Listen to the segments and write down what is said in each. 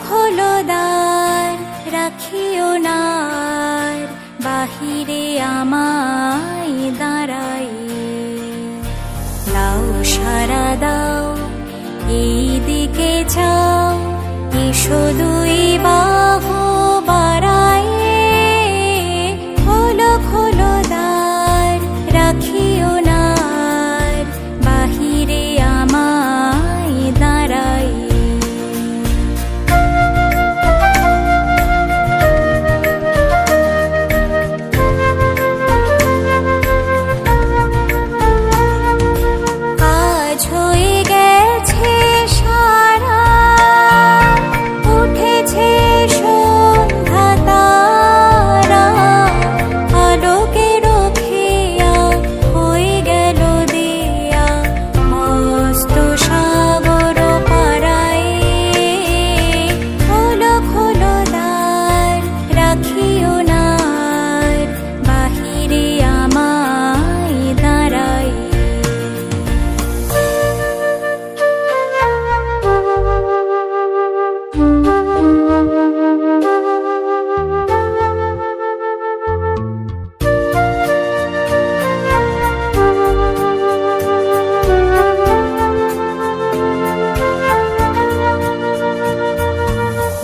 খোলো দ্বার, রাখিও না আর বাহিরে আমায় দাঁড়াই। লাও সারা দাও, এই দিকে যাও, এসো দুই বাহু বাড়াই। খোলো খোলো দ্বার, রাখিও না আর বাহিরে আমায় দাঁড়াই। আজ হয়ে গেছে সারা, উঠেছে সন্ধ্যা তারা, আলোকের খেয়া হয়ে গেল দেয়া মস্ত সাগর পাড়ায়। খোলো খোলো দ্বার, রাখিও না আর বাহিরে আমায় দাঁড়াই।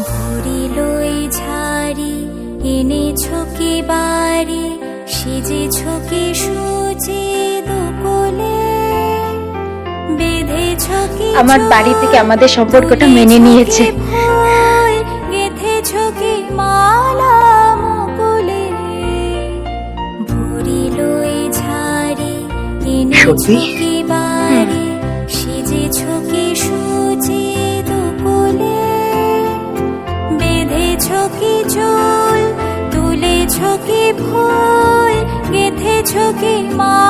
ভরিলই ঝাড়ি, এনেছো কি বাড়ি, সেজেছো কি সুচি দুকুলে, বেঁধেছো কি আমার বাড়ি থেকে আমাদের সম্পর্কটা মেনে নিয়েছে। ফুল, গেঁথেছো কি মালা মুকুলে। ভরিলই ঝাড়ি, এনেছো সত্যি? কি বাড়ি, সেজেছো কি সুচি দুকুলে, বেঁধেছো কি চুল, তুলেছো কি ফুল, গেঁথেছো কি মা